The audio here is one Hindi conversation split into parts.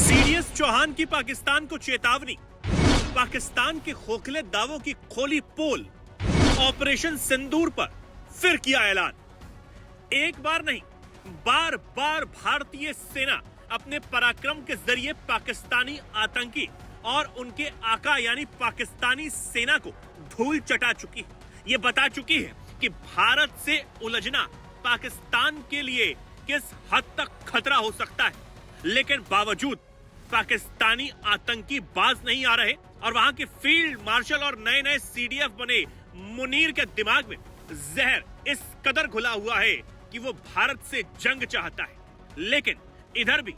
सीडीएस चौहान की पाकिस्तान को चेतावनी, पाकिस्तान के खोखले दावों की खोली पोल, ऑपरेशन सिंदूर पर फिर किया ऐलान। एक बार नहीं, बार बार भारतीय सेना अपने पराक्रम के जरिए पाकिस्तानी आतंकी और उनके आका यानी पाकिस्तानी सेना को धूल चटा चुकी है। ये बता चुकी है कि भारत से उलझना पाकिस्तान के लिए किस हद तक खतरा हो सकता है, लेकिन बावजूद पाकिस्तानी आतंकी बाज नहीं आ रहे और वहां के फील्ड मार्शल और नए नए सीडीएफ बने मुनीर के दिमाग में जहर इस कदर घुला हुआ है कि वो भारत से जंग चाहता है। लेकिन इधर भी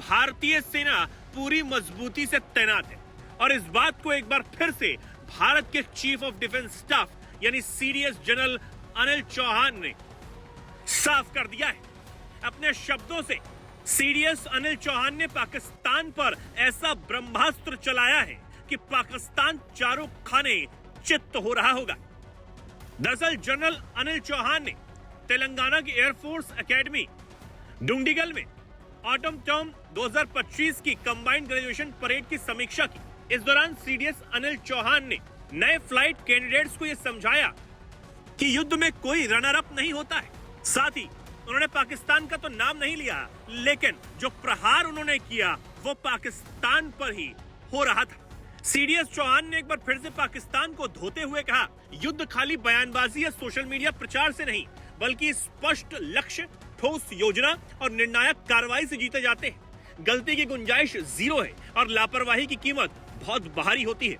भारतीय सेना पूरी मजबूती से तैनात है और इस बात को एक बार फिर से भारत के चीफ ऑफ डिफेंस स्टाफ यानी सीडीएस जनरल अनिल चौहान ने साफ कर दिया है। अपने शब्दों से सीडीएस अनिल चौहान ने पाकिस्तान पर ऐसा ब्रह्मास्त्र चलाया है कि पाकिस्तान चारों खाने चित्त हो रहा होगा। दरअसल जनरल अनिल चौहान ने तेलंगाना की एयरफोर्स एकेडमी डुंडिगल में ऑटम टर्म 2025 की कंबाइंड ग्रेजुएशन परेड की समीक्षा की। इस दौरान सीडीएस अनिल चौहान ने नए फ्लाइट कैंडिडेट्स को यह समझाया कि युद्ध में कोई रनर अप नहीं होता है। साथ ही उन्होंने पाकिस्तान का तो नाम नहीं लिया, लेकिन जो प्रहार उन्होंने किया वो पाकिस्तान पर ही हो रहा था। सीडीएस चौहान ने एक बार फिर से पाकिस्तान को धोते हुए कहा, युद्ध खाली बयानबाजी या सोशल मीडिया प्रचार से नहीं, बल्कि स्पष्ट लक्ष्य, ठोस योजना और निर्णायक कार्रवाई से जीते जाते हैं। गलती की गुंजाइश जीरो है और लापरवाही की कीमत बहुत भारी होती है।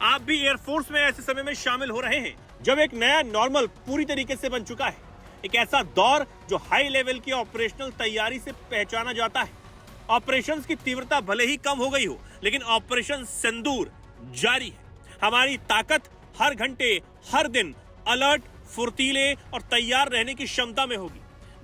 आप भी एयरफोर्स में ऐसे समय में शामिल हो रहे हैं जब एक नया नॉर्मल पूरी तरीके से बन चुका है, एक ऐसा दौर जो हाई लेवल की ऑपरेशनल तैयारी से पहचाना जाता है। ऑपरेशंस की तीव्रता भले ही कम हो गई हो, लेकिन ऑपरेशन सिंदूर जारी है। हमारी ताकत हर घंटे हर दिन अलर्ट, फुर्तीले और तैयार रहने की क्षमता में होगी।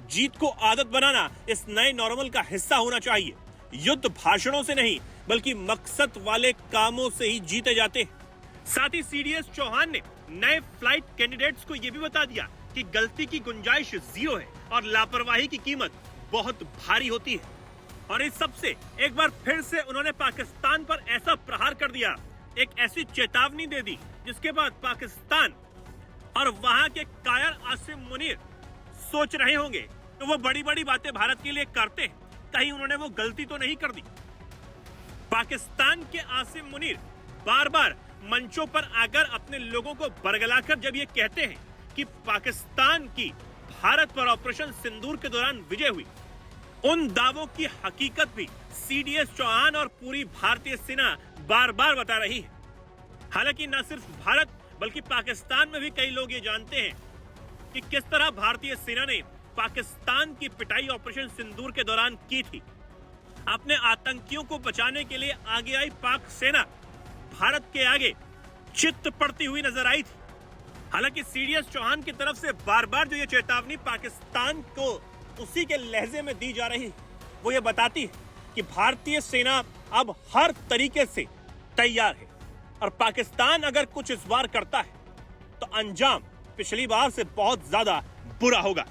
जीत को आदत बनाना इस नए नॉर्मल का हिस्सा होना चाहिए। युद्ध भाषणों से नहीं, बल्कि मकसद वाले कामों से ही जीते जाते हैं। साथ ही सीडीएस चौहान ने नए फ्लाइट कैंडिडेट्स को यह भी बता दिया कि गलती की गुंजाइश जीरो है और लापरवाही की कीमत बहुत भारी होती है। और इस सब से एक बार फिर से उन्होंने पाकिस्तान पर ऐसा प्रहार कर दिया, एक ऐसी चेतावनी दे दी जिसके बाद पाकिस्तान और वहां के कायर आसिम मुनीर सोच रहे होंगे तो वो बड़ी बड़ी बातें भारत के लिए करते हैं, कहीं उन्होंने वो गलती तो नहीं कर दी। पाकिस्तान के आसिम मुनीर बार बार मंचों पर आकर अपने लोगों को बरगलाकर जब ये कहते हैं कि पाकिस्तान की भारत पर ऑपरेशन सिंदूर के दौरान विजय हुई, उन दावों की हकीकत भी सीडीएस चौहान और पूरी भारतीय सेना बार बार बता रही है। हालांकि न सिर्फ भारत बल्कि पाकिस्तान में भी कई लोग ये जानते हैं कि किस तरह भारतीय सेना ने पाकिस्तान की पिटाई ऑपरेशन सिंदूर के दौरान की थी। अपने आतंकियों को बचाने के लिए आगे आई पाक सेना भारत के आगे चित्त पड़ती हुई नजर आई थी। हालांकि सीडीएस चौहान की तरफ से बार बार जो ये चेतावनी पाकिस्तान को उसी के लहजे में दी जा रही, वो ये बताती है कि भारतीय सेना अब हर तरीके से तैयार है और पाकिस्तान अगर कुछ इस बार करता है तो अंजाम पिछली बार से बहुत ज्यादा बुरा होगा।